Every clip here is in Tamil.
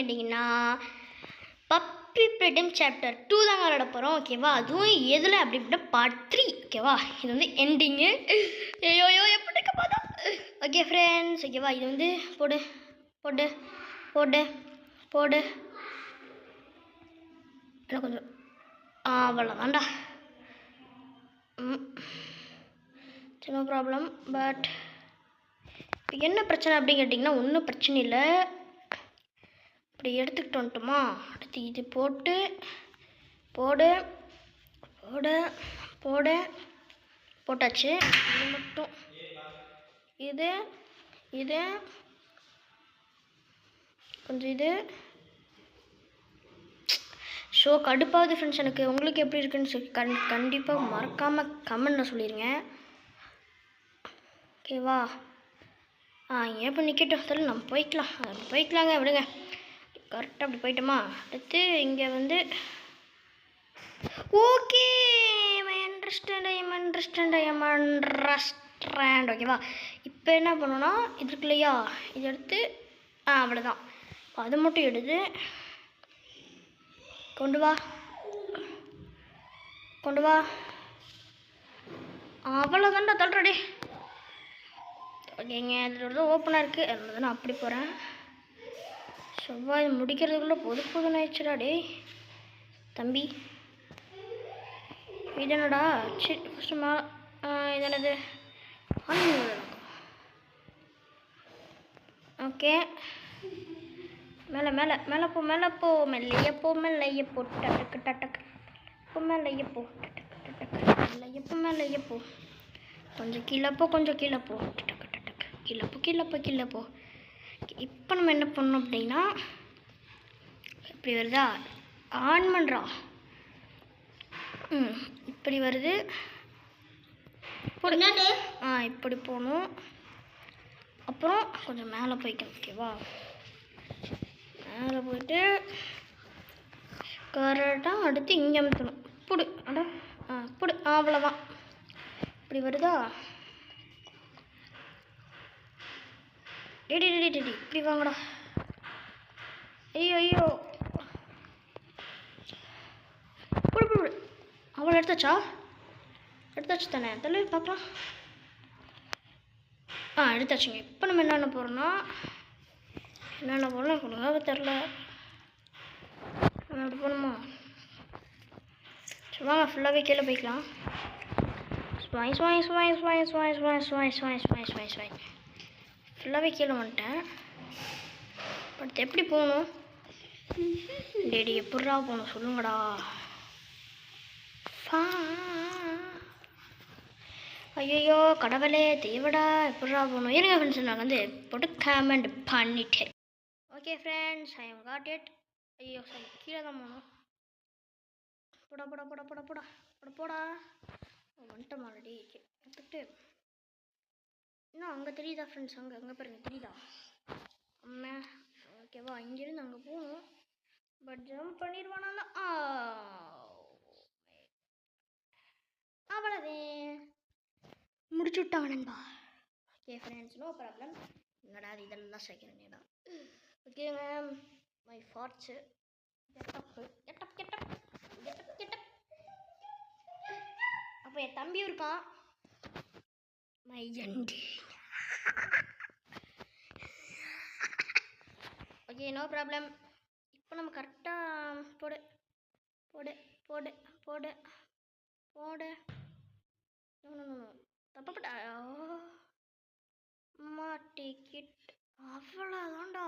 கேட்டிங்கன்னா பப்பி ப்ரிடம் சாப்டர் 2 தாங்க விளாட போகிறோம். ஓகேவா? அதுவும் எதில் அப்படி அப்படின்னா பார்ட் 3. ஓகேவா? இது வந்து எண்டிங்கு. ஐயோ எப்படி இருக்க பார்த்தா. ஓகே ஃப்ரெண்ட்ஸ், ஓகேவா? இது வந்து போடு போடு போடு போடு இல்லை கொஞ்சம் அவ்வளோதான்டா. No problem. பட் இப்போ என்ன பிரச்சனை அப்படின்னு கேட்டிங்கன்னா ஒன்றும் பிரச்சனை இல்லை. இப்படி எடுத்துக்கிட்டு வந்துட்டோமா, அடுத்து இது போட்டு போடு போடு போடு போட்டாச்சு. இது மட்டும் இது இது கொஞ்சம் இது ஷோ கடுப்பாகுது ஃப்ரெண்ட்ஸ் எனக்கு. உங்களுக்கு எப்படி இருக்குன்னு சொல்லி கண்டிப்பாக மறக்காமல் கமெண்ட்டில் சொல்லிடுங்க. ஓகேவா? ஏன் இப்போ நிற்கட்டும் சொல்லி நம்ம போய்க்கலாங்க விடுங்க. கரெக்டாக அப்படி போயிட்டோமா, அடுத்து இங்கே வந்து ஓகே அண்டர்ஸ்டாண்ட். ஓகேவா? இப்போ என்ன பண்ணணும்னா இது இருக்கு இல்லையா, இது எடுத்து அவ்வளோதான். அது மட்டும் எடுத்து கொண்டு வா அவ்வளோதான்டா தள்ளுறடி. ஓகேங்க, அதில் தான் ஓப்பனாக இருக்குது, அதில் தான் நான் அப்படி போகிறேன். செவ்வாய் முடிக்கிறதுக்குள்ளே பொதுன்னு ஆயிடுச்சுடா டே தம்பி. இது என்னடா? சரி ஃபஸ்ட்டு இது என்னது? ஓகே, மேலே மேலே மேலே போ மெல்லைய போ டக்கு டக்கு போ மெல்லைய போ மெல்லைய போ கொஞ்சம் கீழே போ டக்கு டக்கு கீழே போ. இப்போ நம்ம என்ன பண்ணோம் அப்படின்னா இப்படி வருதா, ஆன் பண்ணுறா. இப்படி வருது, இப்படி போகணும். அப்புறம் கொஞ்சம் மேலே போய்க்கணும். ஓகேவா? மேலே போயிட்டு கரெக்டாக அடுத்து இங்கே அமுத்தணும். புடு புடு அவ்வளோதான். இப்படி வருதா? டேடி இப்படி வாங்கடா. ஐயோ புடு அவ்வளோ எடுத்தாச்சு தானே, அதில் பார்க்கலாம். எடுத்தாச்சுங்க. இப்போ நம்ம என்னென்ன போகிறோன்னா கொடுங்க தெரில. நம்ம எப்படி போகணுமா? சும்மா ஃபுல்லாகவே கீழே போய்க்கலாம். ஃபுல்லாகவே கீழே வந்துட்டேன். அடுத்து எப்படி போகணும்? டேடி எப்பட்றா போகணும் சொல்லுங்கடா. ஐயோ கடவுளே தேவடா, எப்பட்றா போகணும்? இருங்க ஃப்ரெண்ட்ஸ், நான் வந்து போட்டு கமெண்ட் பண்ணிட்டேன். Okay friends, I M got it. ஐயோ சரி, கீழே தான் போகணும். போடா வந்துட்டோம் ஆல்ரெடி. எடுத்துக்கிட்டு இன்னும் அங்கே தெரியுதா ஃப்ரெண்ட்ஸ்? அங்கே பாருங்க தெரியுதா அம்மா? ஓகேவா? இங்கேருந்து அங்கே போகணும். But jump பண்ணிடுவானா? அவ்வளோதே, முடிச்சு விட்டாங்க நண்பா. Okay friends, no problem. என்னடா இதெல்லாம் சேர்க்கிறேன்டா. ஓகேங்க, மை ஃபார்ட்ஸு கெட்டப். அப்போ என் தம்பி இருக்கான், மை ஜண்டி. Okay, no problem. இப்போ நம்ம கரெக்டாக போடு தப்பப்பட்டா மாட்டிக்கிட். அவ்வளோதான்டா.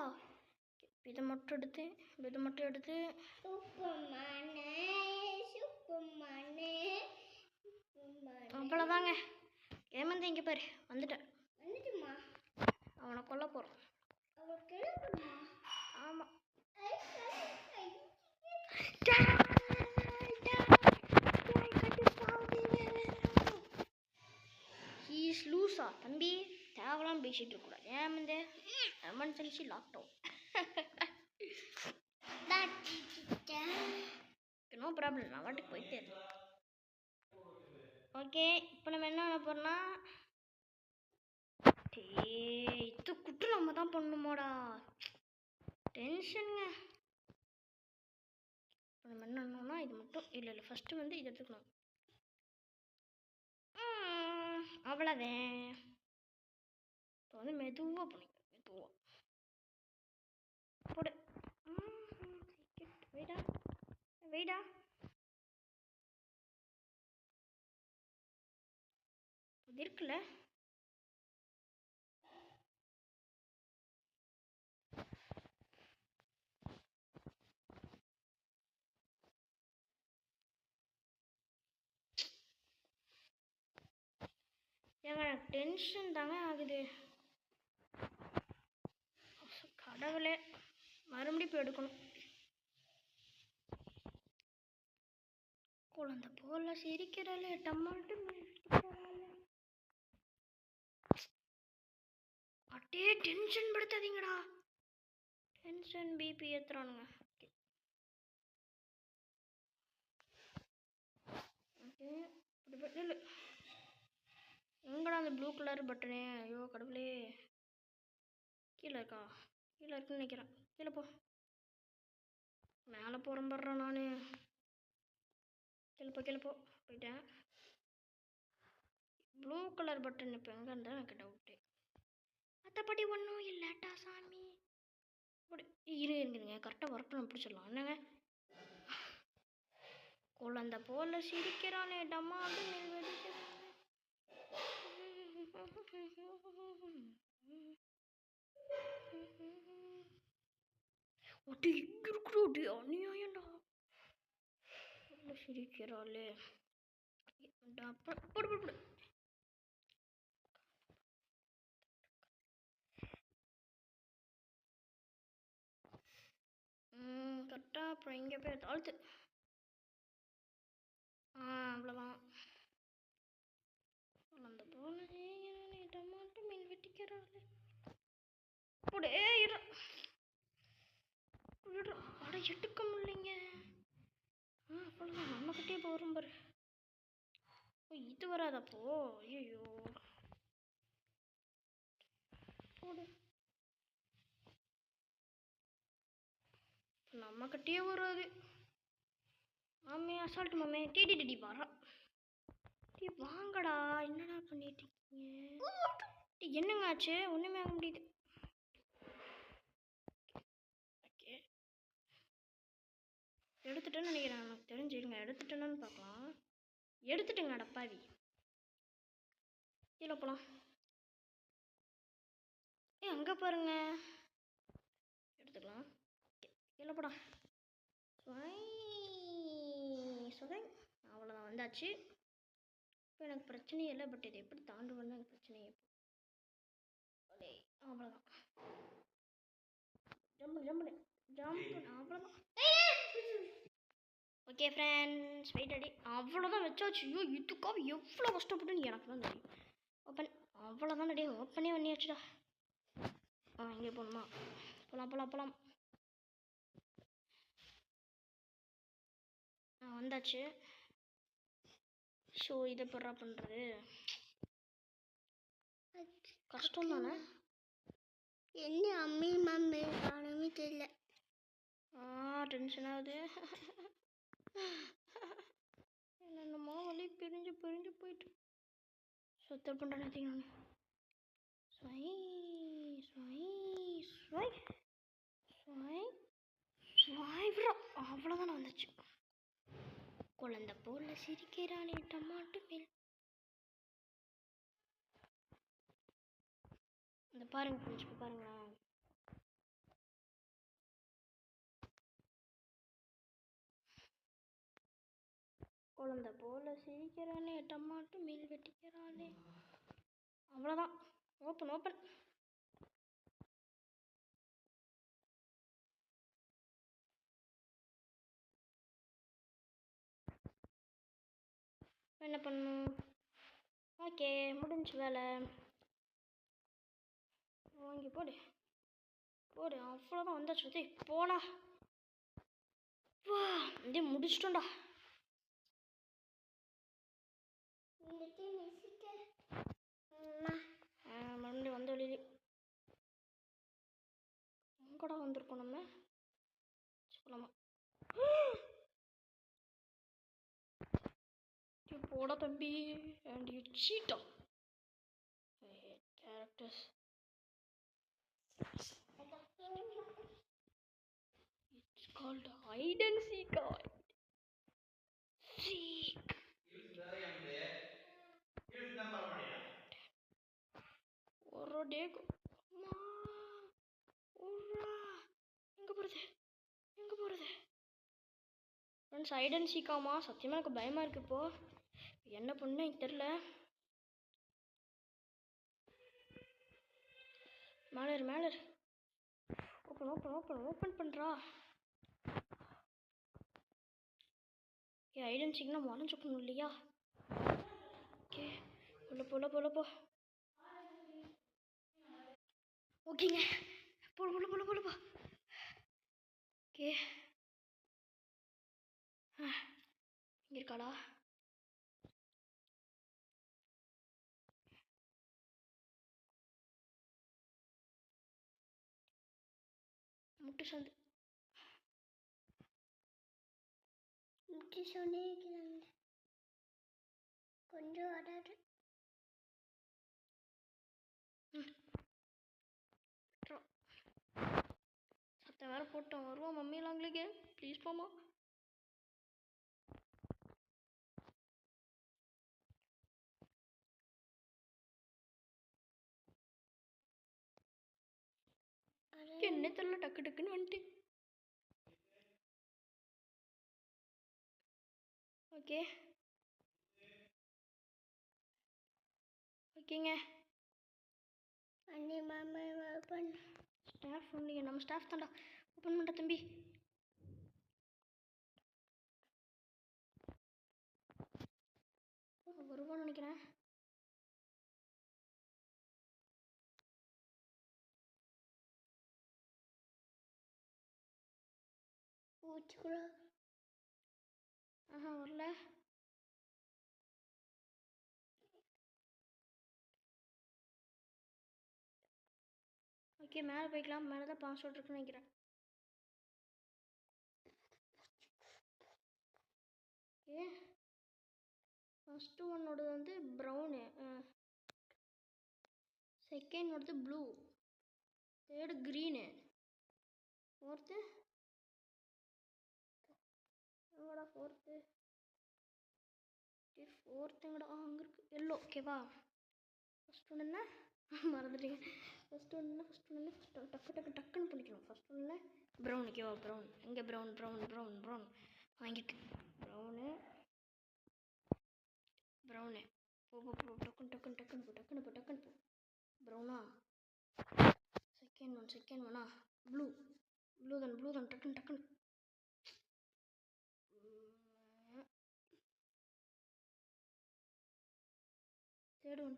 இதை மட்டும் எடுத்து அவ்வளோதாங்க. ஏமாந்து இங்கே பாரு வந்துட்டேன். அவனை கொல்ல போகிறோம். ஆமாம், ஹீஸ் லூஸா தம்பி. தேவலாம் பேசிகிட்டு இருக்கக்கூடாது. ஏமாந்து எமர்ஜென்சி லாக்டவுன். நோ ப்ராப்ளம், நான் வாட்டுக்கு போயிட்டே இருக்கேன். ஓகே, இப்போ நம்ம என்ன பண்ண போகிறோம்னா இது குட்டு நம்ம தான் பண்ணுமோடா. டென்ஷனுங்க. இப்போ நம்ம என்னன்னா இது மட்டும் இல்லை ஃபஸ்ட்டு வந்து இது எடுத்துக்கணும். அவ்வளோதான். இப்போ வந்து மெதுவாக பண்ணிக்க, மெதுவாக போடு. வெயிடா வெயிடா. இது இருக்குல்ல, ஏங்க எனக்கு டென்ஷன் தாங்க ஆகுது. கடவுளே, மறுபடியும் போய் எடுக்கணும். குழந்தை போல சிரிக்கிறாளே, டமாட்டு அட்டே டென்ஷன் படுத்தாதீங்கடா. டென்ஷன் பிபி ஏற்றுறானுங்க. ஓகே இல்லை எங்கடா அந்த ப்ளூ கலர் பட்டனே? ஐயோ கடவுளே, கீழே இருக்கா? கீழே இருக்குன்னு நினைக்கிறேன். கீழே போ. மேலே போகிறேன் படுறேன் நான். கீழே போ. போயிட்டேன். ப்ளூ கலர் பட்டன் இப்போ எங்கே இருந்தால் எனக்கு டவுட்டு. மற்றபடி ஒன்றும் இல்லைட்டா சாமி. அப்படி இருங்க கரெக்டாக ஒர்க் நான் பிடிச்சிடலாம். என்னங்க குழந்தை போல சிரிக்கிறானே, டம்மா அப்படின்னு வெடிக்கிறானே. ஒட்டி இங்கே இருக்கிறோடி அநியாயண்டா. சிரிக்கிறாளே. போடு போடு போடு. கரெக்டாக அப்புறம் இங்கே போய் தாழ்த்து. அவ்வளோதான். அந்த போன டமாட்டோ மீன் வெட்டிக்கிறாள். போடு. அட எடுக்க முடியலைங்க. அவ்வளோதான், நம்மக்கிட்டே போகிறோம் பாரு. இது வராதப்போ. ஐயோ போடு. நம்மக்கிட்டே வராது. மாமே அசால்ட்டு மாமே. டிடி வரா. டீ வாங்கடா, என்னடா பண்ணிட்டு இருக்கீங்க? டீ என்னங்க ஆச்சு? ஒன்றுமே ஆக முடியுது. ஓகே எடுத்துட்டேன்னு நினைக்கிறேன். எனக்கு தெரிஞ்சிருங்க, எடுத்துட்டேன்னு பார்க்கலாம். எடுத்துட்டுங்க அடப்பாவி. கீழே போகலாம். அங்கே பாருங்க. எடுத்துக்கலாம். கீழே போடா. அவ்வளோதான், வந்தாச்சு. இப்போ எனக்கு பிரச்சனையே இல்லை. பட் இது எப்படி தாண்டுவேன்னு எனக்கு பிரச்சனையே. அவ்வளோதான். ஜம்ப் அவ்வளோதான். ஓகே ஃப்ரெண்ட்ஸ், வெயிட் அடி. அவ்வளோதான் வச்சாச்சு. ஐயோ இதுக்காக எவ்வளோ கஷ்டப்பட்டுன்னு எனக்கு தான் தெரியும். ஓப்பன். அவ்வளோதான் அடி. ஓப்பனே பண்ணியாச்சுடா. இங்கே போகணுமா? போகலாம். வந்தாச்சு. ஸோ இதை பெறா பண்ணுறது கஷ்டம் தானே. என்ன அம்மி மம்மி காணுமே தெரியல. டென்ஷன் ஆகுது. என்னென்னமோ வலி பிரிஞ்சு போயிட்டு சுத்த பண்ணுறேன். அவ்வளோதான் வந்துச்சு. குழந்தை போல சிரிக்கிறானே, டமாட்டு மேல். இந்த பாருங்க ஃப்ரெண்ட்ஸ், பாருங்களேன். குழந்தை போல சிரிக்கிறானே, டமாட்டு மீல் வெட்டிக்கிறானே. அவ்வளோதான். ஓப்பன். என்ன பண்ணும்? ஓகே முடிஞ்சு வேலை. வாங்கி போடு. அவ்வளோதான் வந்தாச்சு. போடா. வா இதே முடிச்சிட்டோம்டா. மறுபடியும் வந்த வழி எங்கடா வந்திருக்கோம் நம்ம சொல்லலாமா போடா தம்பி அண்ட் யூ சீட்டா characters it's called hide and seek seek ஒரு டேக்கு எங்கே போகிறது ஃப்ரெண்ட்ஸ் ஹைட் அண்ட் சீக்காமா சத்தியமாக எனக்கு பயமாக இருக்குது இப்போது என்ன பண்ணு எனக்கு தெரில மேலே ஓப்பன் பண்ணுறா ஏ ஹைட் அண்ட் சீக்னா மறைஞ்சு போகணும் இல்லையா ஓகே போல போ ஓகேங்க போல ஓகே இங்கே இருக்காளா முட்டு சொன்னே கொஞ்சம் வராது சத்தம் வேறு போட்டோம் வருவோம் மம்மியெல்லாம் உங்களுக்கு ப்ளீஸ் போமா என்ன தெரியல டக்குன்னு வந்துட்டு ஓகேங்க அண்ணி மாமா ஓப்பன் ஸ்டாஃப் ஒன்லி நம்ம ஸ்டாஃப் தான்டா ஓப்பன் பண்ணுற தம்பி வருவான்னு நினைக்கிறேன் வரல ஓகே மேலே போய்க்கலாம் மேலே தான் பாஸ்வேர்ட் இருக்குன்னு நினைக்கிறேன் ஓகே ஃபஸ்ட்டு ஒன்னோடது வந்து ப்ரௌனு செகண்டோடது ப்ளூ தேர்டு க்ரீனு ஃபோர்த்து ஃபோர்த்துங்கடா அங்கே இருக்குது எல்லோ ஓகேவா ஃபஸ்ட் ஒன்று என்ன மறந்துட்டீங்க ஃபஸ்ட் ஒன்று டக்குன்னு பண்ணிக்கணும் ஃபஸ்ட் ஒன்று ப்ரௌன் ஓகேவா ப்ரௌன் எங்கே ப்ரௌன் வாங்கிட்டு ப்ரௌனு டக்குன்னு போ ப்ரௌனா செகண்ட் ஒன்னா ப்ளூ தான் டக்குன்னு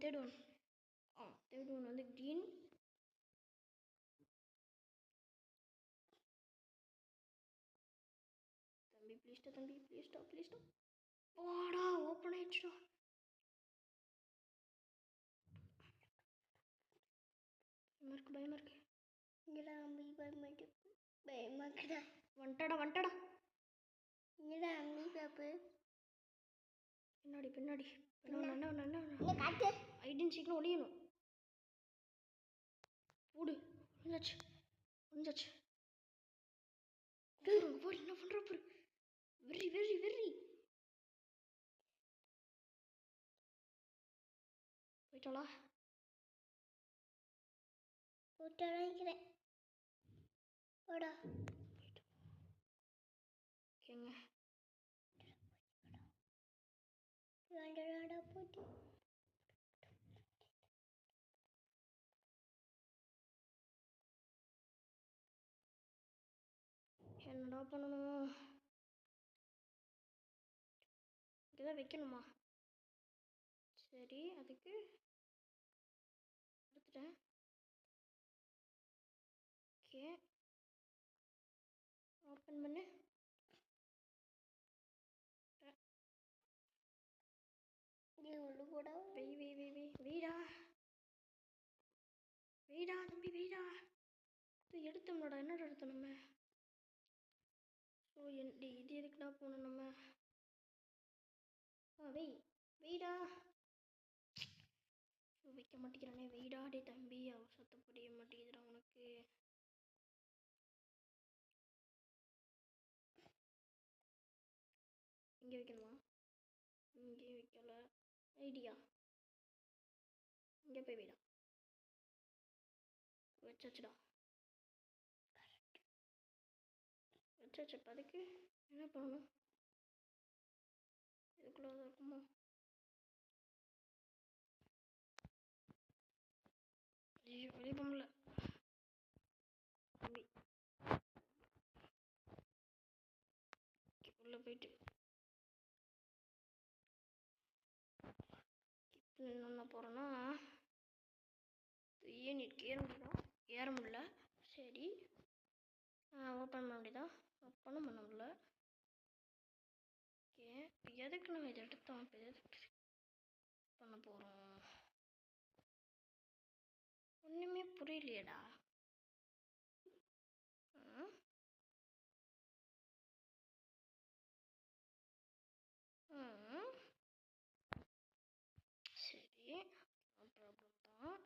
தேர்ட் ஒன் வந்து க்ரீன் தம்பி ப்ளீஸ்டா ஓடா ஓப்பன் ஆயிடுச்சுடா பயமா இருக்கு இங்கடா அம்மி பயமா இருக்குடா வந்துட்டடா இங்கடா அம்மி பாப்பு பின்னாடி என்ன காட்டு ஐடின் சீக்கிரம் ஒளியணும் ஓடு ஒளிஞ்சாச்சு என்ன பண்ற பாரு வெறி போயிட்டாளா போட்டாக்கிறேன் போடா ஓகேங்க போட்டு என்னடா பண்ணணும் இங்கேதான் வைக்கணுமா சரி அதுக்கு எடுத்துட்டேன் ஓகே ஓப்பன் பண்ணு உள்ள போடா வெய்டா தம்பி வெய்டா இது எடுத்தோம்லடா, என்னடா எடுத்தோம் நம்ம? ஸோ இது எதுக்குடா போகணும் நம்ம? வெயிடா வைக்க மாட்டேங்கிறானே, வெயிடா டே தம்பி, அவசரத்தை புரிய மாட்டேங்குதுடா உனக்கு. இங்கே வைக்கணுமா? இங்கே வைக்கல. ஐடியா இங்கே போய் வைடா. வச்சாச்சுடா, வச்சாச்சு. இப்போ அதுக்கு என்ன பண்ணணும்? இதுக்குள்ள இருக்குமா? ஐயோ வெளியே போகல தம்பி. உள்ளே போயிட்டு என்ன போகிறேன்னா, யூனிட் ஏற முடியல. சரி, ஓப்பன் பண்ண முடியுதா? ஓப்பனும் பண்ண முடியல. ஓகே, இப்போ எதுக்கு நம்ம இதை எடுத்தோம்? இப்போ எதுக்கு பண்ண போகிறோம்? ஒன்றுமே புரியலையேடா. சரி, ப்ராப்ளம் தான்.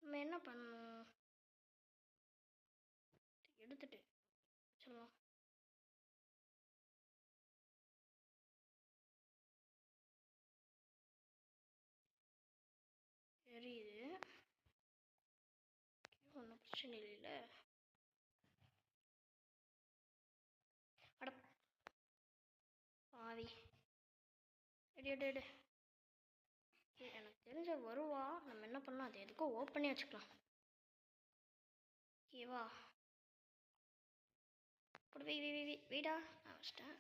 நம்ம என்ன பண்ணணும்? எடுத்துட்டு சொல்லலாம். தெரியுது, ஒன்றும் பிரச்சனை இல்லை. அட பாவி, எடு எடு எடு. எனக்கு தெரிஞ்ச வருவா. நம்ம என்ன பண்ணலாம், அது எதுக்கோ ஓப்பனே வச்சுக்கலாம். ஓகேவா? வெயிடா, நான் வச்சிட்டேன்.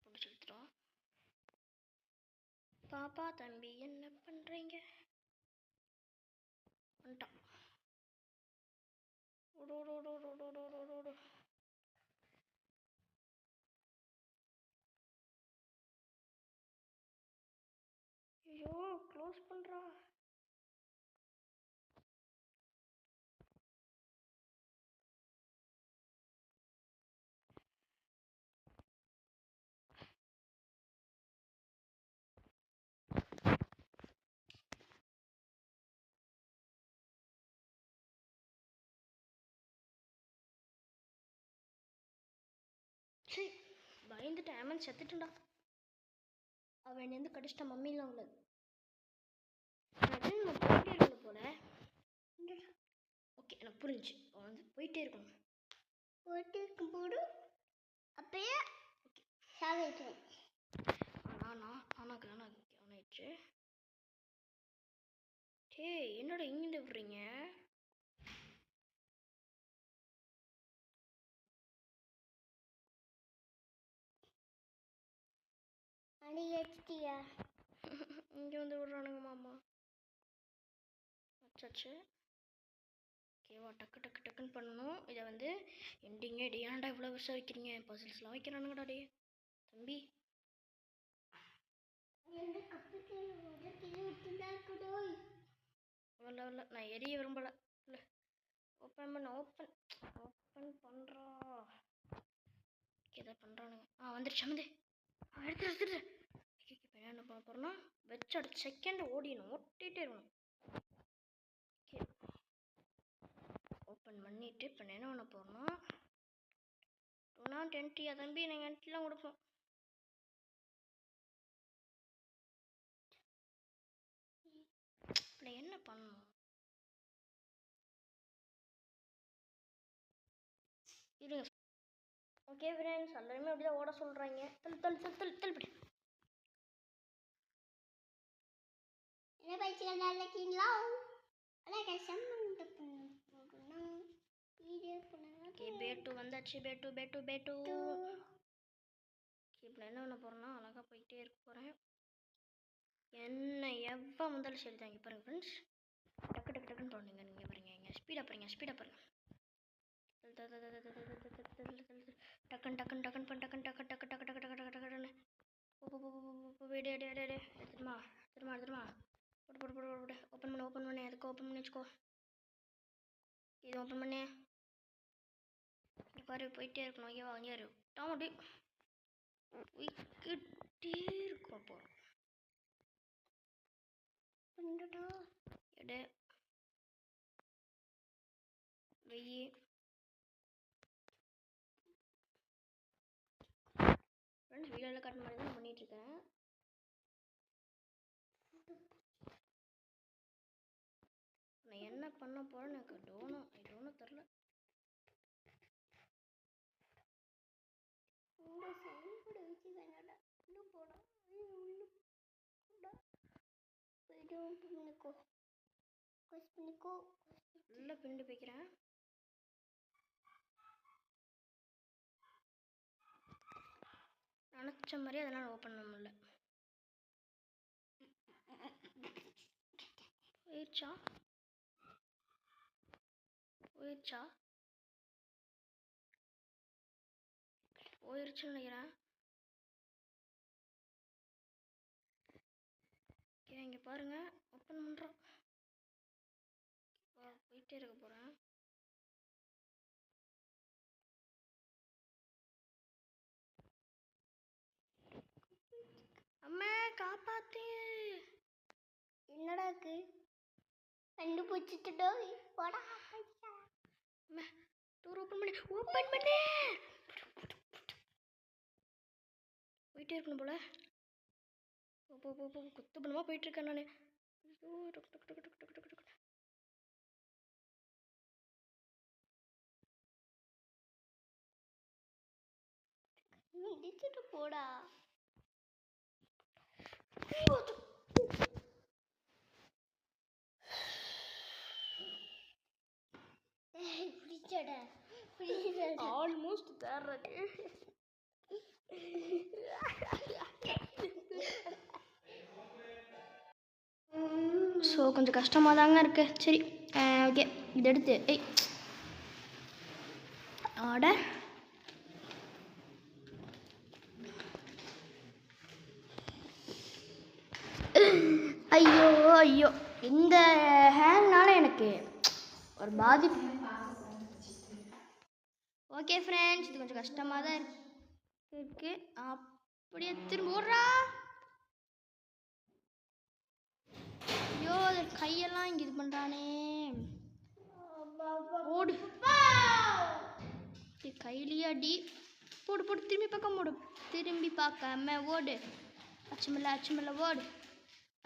பிடிச்சி எடுத்துட்டோம். பாப்பா தம்பி என்ன பண்ணுறீங்க? வந்துட்டான். ஓடு ஓடு ஓடு ஓடு ஓடு ஓடு ஓடு ஓடு. ஐயோ க்ளோஸ் பண்ணுறா. சரி, பயந்துட்டு ஆமன் செத்துட்டுண்டா. அவன் வந்து கடிச்சிட்ட மம்மிலாம் உள்ளது. நம்ம போயிட்டே இருக்கணும் போல. ஓகே, எனக்கு புரிஞ்சு. அவன் வந்து போயிட்டே இருக்கணும். போயிட்டே இருக்கும் போது அப்பயே ஓகே சாவிடுவேன். ஆனாச்சு. டேய், என்னோட இங்கிருந்து விடுறீங்க? இங்கே வந்து விடுறானுங்க மாமா. வச்சாச்சு. ஓகேவா, டக்கு டக்கு டக்குன்னு பண்ணணும். இதை வந்து எண்டிங்கே டே. ஏன்டா இவ்வளோ வருஷம் வைக்கிறீங்க? பசில்ஸ்லாம் வைக்கிறானுங்கடா டே தம்பி. வரல, நான் எரிய விரும்பலை. இல்லை, ஓப்பன் பண்ண ஓப்பன் பண்ணுறா. இதை பண்ணுறானுங்க. வந்துடுச்சு. எடுத்துட்டு இப்போ என்ன பண்ண போகிறோன்னா, வச்சு அடுத்த செகண்ட் ஓட்டிகிட்டே இருக்கணும். ஓகே, ஓப்பன் பண்ணிவிட்டு இப்போ என்ன பண்ண போகிறோன்னா, 220 தம்பி. நாங்கள் என்ட்லாம் கொடுப்போம். இப்போ என்ன பண்ணணும்? இருங்க. ஓகே ஃப்ரெண்ட்ஸ், எல்லாருமே அப்படிதான் ஓட சொல்கிறாங்க. தள்ளுபடி. என்ன பயிற்சி நல்லா இருக்கீங்களா? அதான் கஷ்டம் போகணும். வீடியோ பண்ணுங்க. ஓகே, பேட்டு வந்தாச்சு. பேட்டு. இப்போ என்ன பண்ண போகிறேன்னா, அழகாக போயிட்டே இருக்க போகிறேன். என்ன எவ்வளோ வந்தாலும் சரி தான். இங்கே பாருங்கள் ஃப்ரெண்ட்ஸ், டக்குன்னு போடுங்க. நீங்கள் பாருங்க, இங்கே ஸ்பீடாக பாருங்க. டக்குன்னு பண்ணு. வீடு எடுத்துமா. ஓப்பன் பண்ணு அதுக்கு ஓப்பன் பண்ணி வச்சுக்கோ. இது ஓப்பன் பண்ணு. பாரு போயிட்டே இருக்கணும். ஓகேவா? அங்கே இரு டாமட்டி போய்கிட்டே இருக்கும். போகிறோம் எடு வெய்யி. ஃப்ரெண்ட்ஸ் வீடியோவில் காட்டுற மாதிரி தான் பண்ணிகிட்ருக்கேன். நான் என்ன பண்ண போகிறேன்னு எனக்கு டோனும் தெரில. நல்லா பிண்டு வைக்கிறேன். நினச்ச மாதிரி அதெல்லாம் ஓப்பன் பண்ண முடியல. போயிருச்சுன்னு நினைக்கிறேன். இங்கே பாருங்க ஓப்பன் பண்ணுறோம். போயிட்டே இருக்க போகிறேன். அம்மா காப்பாத்து. என்னடாக்கு கண்டுபிடிச்சிட்டோ போடா. அம்மா டோர் ஓப்பன் பண்ணு. போயிட்டே இருக்கணும் போல. போ குத்து பண்ணமா போயிட்டு இருக்கேன் நான். இடிச்சிட்டு போடா. ஆல்மோஸ்ட் தேர்றது. ஸோ கொஞ்சம் கஷ்டமாக தாங்க இருக்கு. சரி ஓகே இதை எடுத்து ஆட ஐயோ இந்த ஹேங்னால எனக்கு ஒரு பாதிப்பு. ஓகே ஃப்ரெண்ட்ஸ் இது கொஞ்சம் கஷ்டமாக தான் இருக்கு. அப்படியே திரும்ப ஓடுறா. ஐயோ கையெல்லாம் இங்கே இது பண்ணுறானே. ஓடு கையிலேயே அடி. போடு திரும்பி பக்கம் ஓடு. திரும்பி பார்க்காம ஓடு. அச்சுமில்ல ஓடு.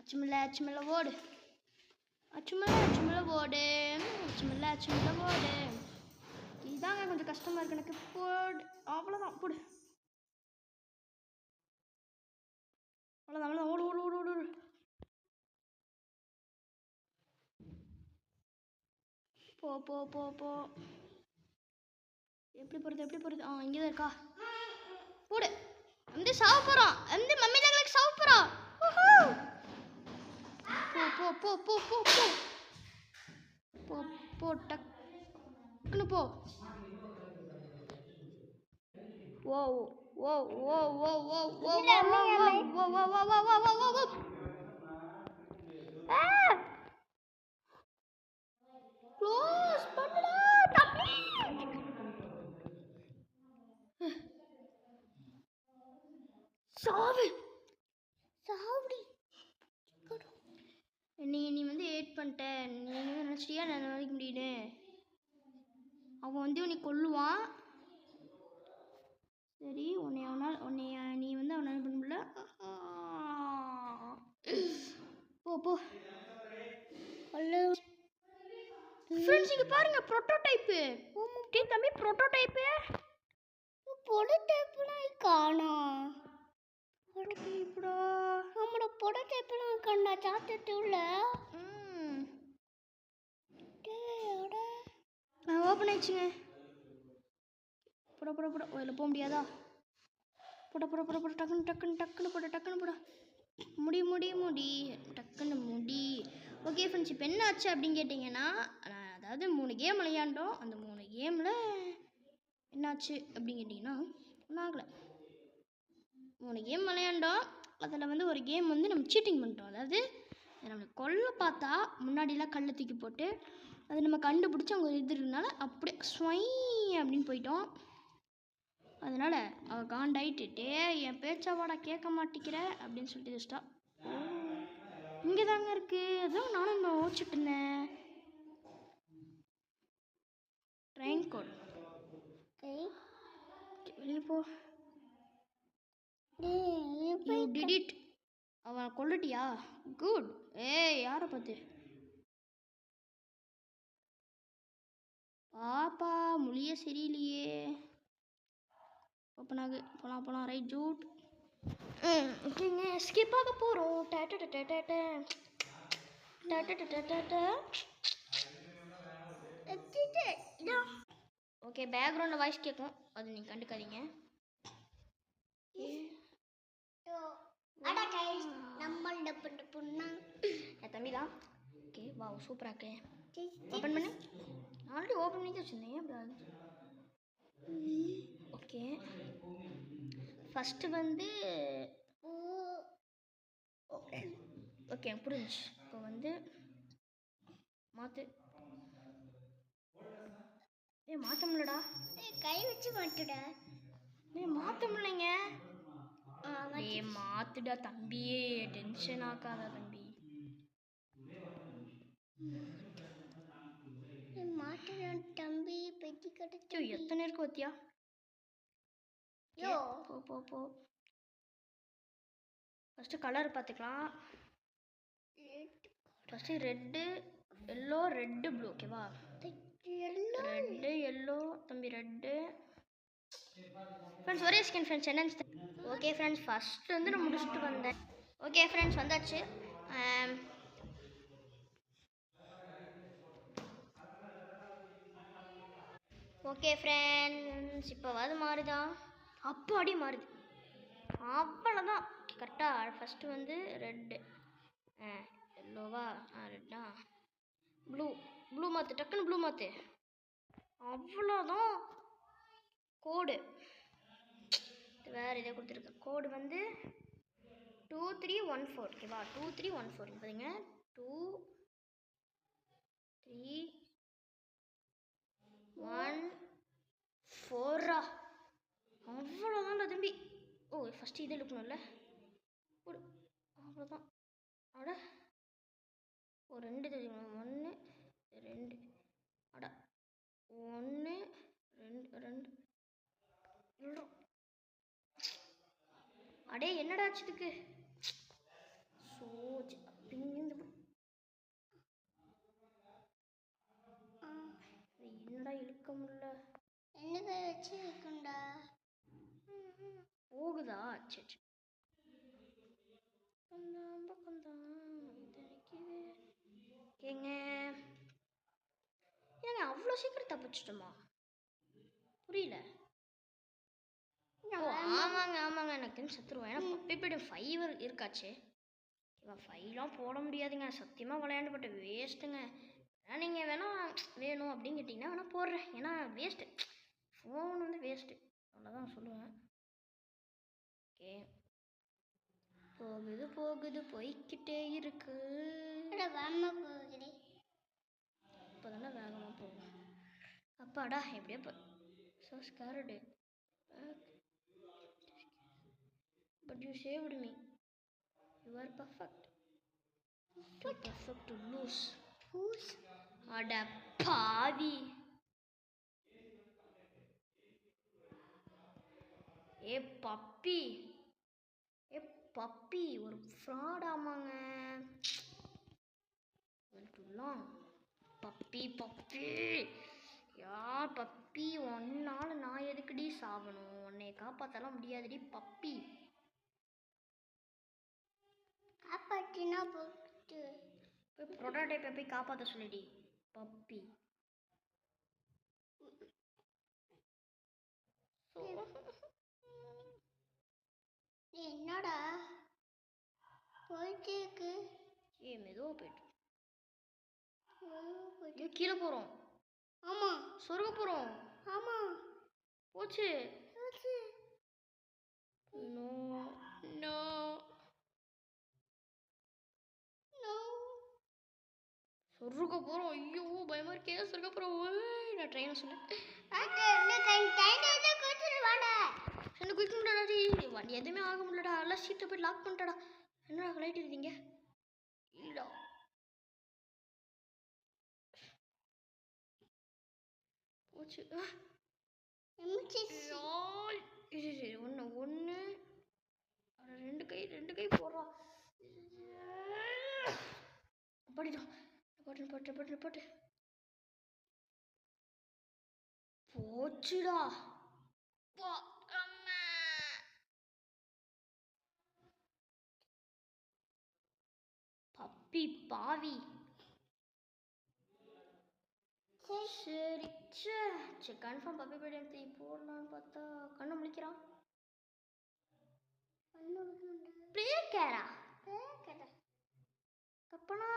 அச்சுமில்ல ஓடு. இதுதாங்க கொஞ்சம் கஷ்டமாக இருக்கு எனக்கு. போடு அவ்வளோதான். போடு அவ்வளோதான். ஓடு. போ. எப்படி போகிறது? இங்கே தான் இருக்கா. போடு வந்து சாவ போகிறோம். வந்து மம்மி நாங்களுக்கு சாவ போகிறோம். போ டக்குன்னு போ. க்ளோஸ் பண்ணுடா தம்பி. சாவுடி. நீ வந்து ஏட் பண்ணிட்ட. நீ நினச்சிட்டியா நான் நினைக்க முடியுது. அவன் வந்து உன்னை கொல்லுவான். சரி உன்னைய நீ வந்து அவனை பண்ண முடியல. போ ஃப்ரெண்ட்ஸ் இங்கே பாருங்க ப்ரோட்டோடைப்பு. தம்பி ப்ரோட்டோடைப்பு காணோம். நம்மளோட ப்ரோட்டோடைப்லாம் கண்டா சாத்துட்டு உள்ள. ஓப்பன் ஆயிடுச்சுங்க. போட இதில் போக முடியாதா? போட டக்குன்னு போட. முடி டக்குன்னு முடி. ஓகே ஃப்ரெண்ட்ஸ் இப்போ என்ன ஆச்சு அப்படின்னு கேட்டிங்கன்னா, அதாவது 3 கேம் விளையாண்டோம். அந்த 3 கேமில் என்னாச்சு அப்படின்னு கேட்டிங்கன்னா ஒன்றும் ஆகலை. 3 கேம் விளையாண்டோம். அதில் வந்து ஒரு கேம் வந்து நம்ம சீட்டிங் பண்ணிட்டோம். அதாவது நம்மளை கொல்ல பார்த்தா முன்னாடிலாம் கல்லை தூக்கி போட்டு அது நம்ம கண்டுபிடிச்சி அவங்க இது இருந்தால அப்படியே ஸ்வை அப்படின்னு போயிட்டோம். அதனால் அவள் காண்டாயிட்டு என் பேச்சாவாடா கேட்க மாட்டேங்கிற அப்படின்னு சொல்லிட்டு வச்சிட்டா. இங்கே தாங்க இருக்குது, அதான் நானும் இங்கே ஓச்சிட்டு இருந்தேன். ட்ரெயின் கோட் வெளியே போ. You did it. அவன் கொல்லட்டியா? குட். யாரை பார்த்து? பாப்பா மொழியே சரியில்லையே. ஓப்பன் ஆகு. போகலாம் ரைட் ஜூட். ஓகேங்க, ஸ்கிப் ஆக போகிறோம். ஓகே, பேக்ரவுண்டில் வாய்ஸ் கேட்கும், அது நீங்கள் கண்டுக்காதீங்க. என் தம்பி தான். ஓகே, வா சூப்பராக இருக்கே. ஓப்பன் பண்ணு. ஆல்ரெடி ஓப்பன் பண்ணி தான் வச்சுருந்தேன். ஓகே, ஃபஸ்ட்டு வந்து ஓகே புரிஞ்சு. இப்போ வந்து மாற்று. மாற்ற முடியலடா. கை வச்சு மாட்டுடா. மாற்ற முடியலைங்க. மாத்துடா தம்பி, டென்ஷன் ஆக்காத தம்பி. மாட்டுடா தம்பி, பெட்டி கட்டு. எத்தனை இருக்கு பத்தியா? போ. ஃபஸ்ட்டு கலர் பார்த்துக்கலாம். First red yellow, red blue. ஓகேவா? ரெட்டு எல்லோ தம்பி, ரெட்டு. ஃப்ரெண்ட்ஸ் ஒரே செகண்ட் ஃப்ரெண்ட்ஸ், என்னன்னு ஓகே ஃப்ரெண்ட்ஸ், ஃபஸ்ட்டு வந்து நான் முடிச்சுட்டு வந்தேன். ஓகே ஃப்ரெண்ட்ஸ் வந்தாச்சு. ஓகே ஃப்ரெண்ட்ஸ், இப்போவாது மாறுதா? அப்பாடி மாறுது. அவ்வளோதான் கரெக்டாக. ஃபஸ்ட்டு வந்து ரெட்டு, எல்லோவா, ரெட்டா, ப்ளூ மாற்று, டக்குன்னு ப்ளூ மாற்று. அவ்வளோதான். கோடு வேறு இதை கொடுத்துருக்கேன். கோடு வந்து 2314. ஓகேவா? 2314 பார்த்தீங்க. 2314. அவ்வளோதான் தம்பி. ஃபஸ்ட்டு இது எடுக்கணும்ல. அவ்வளோதான். அட ரெண்டு தெரியும். 1 2. அட 1 2 அடே என்னடா ஆச்சுதுக்கு? என்னடா இழுக்க முடியல. என்ன வச்சு இருக்குண்டா போகுதா? சரி ஏங்க அவ்வளோ சீக்கிரம் தப்பிச்சிட்டோமா? புரியல. ஆமாங்க எனக்கு செத்துருவோம். ஏன்னா பப்பி 5 இருக்காச்சு. ஓகேவா? 5லாம் போட முடியாதுங்க, சத்தியமாக விளையாண்டுப்பட்ட வேஸ்ட்டுங்க. நீங்கள் வேணால் வேணும் அப்படின்னு கேட்டிங்கன்னா வேணால் போடுறேன். ஏன்னா வேஸ்ட்டு, ஃபோன் வந்து வேஸ்ட்டு, அவ்வளோதான் சொல்லுவேன். ஓகே, போகுது போய்கிட்டே இருக்கு. வேகமாக போகுது. இப்போ தானே வேகமாக போகும். அப்பாடா எப்படியோ so scared. But you saved me. You are perfect. Too perfect to lose. அட பாவி. பப்பி ஒரு ஃப்ராட். ஆமாங்க, பப்பி யார் பப்பி? ஒன்னால நான் எதுக்குடி சாகணும்? உன்னை காப்பாற்றலாம் முடியாதுடி பப்பி. காப்பாற்றினா போட்டு போய் ப்ரோட்டோடைப்பை போய் காப்பாற்ற சொல்லிடி பப்பி. என்னடா போயிட்டே இருக்கு? மெதுவாக போயிட்டு கீழே போகிறோம். ஆமாம், சொருக போகிறோம். ஆமாம், போச்சு. நோ நோ நோ குறுக்க போகிறோம். ஐயோ பயமாக இருக்கே. அதுக்கப்புறம் நான் ட்ரெயினை சொன்னேன் என்ன குயிக்க முடியாடாடி. வண்டி எதுவுமே ஆக முடியலடா. எல்லாம் சீட்டை போய் லாக் பண்ணிட்டடா. என்னடா லைட் இருக்கீங்க இல்லடா. போச்சு. ஒன்று ஒன்று ரெண்டு கை போடுறோம். படிட்டோம். போட்டு போச்சுடா. பப்பி பாவி. சரி சரி கன்ஃபார்ம் பப்பி படி எடுத்து போடலான்னு பார்த்தா கண்ணை முழிக்கிறான். ப்ளே கேரா அப்பனா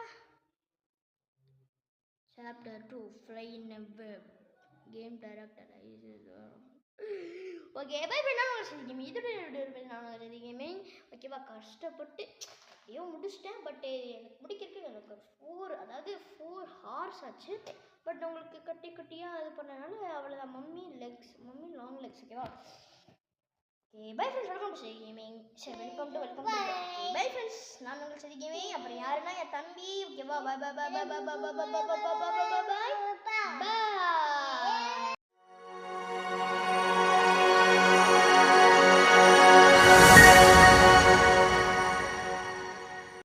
chapter 2 fly in a web game director okay bye bye. நான் சொல்லிக்கேன் இது நான் சொல்லிக்கேமே. ஓகேவா கஷ்டப்பட்டு ஐயோ முடிச்சிட்டேன். பட் எனக்கு முடிக்கிறதுக்கு எனக்கு 4 ஹார்ஸ் ஆச்சு. பட் உங்களுக்கு கட்டியாக இது பண்ணனால அவ்வளோதான். Mummy long legs. ஓகேவா okay bye friends. Welcome to சரி கேமிங். சரி வெல்கம் டு பை ஃப்ரெண்ட்ஸ். நான் உங்களுக்கு சரி கேமிங். அப்புறம் யாருன்னா என் தம்பி. ஓகேவா bye bye bye bye bye bye bye bye bye bye bye bye by.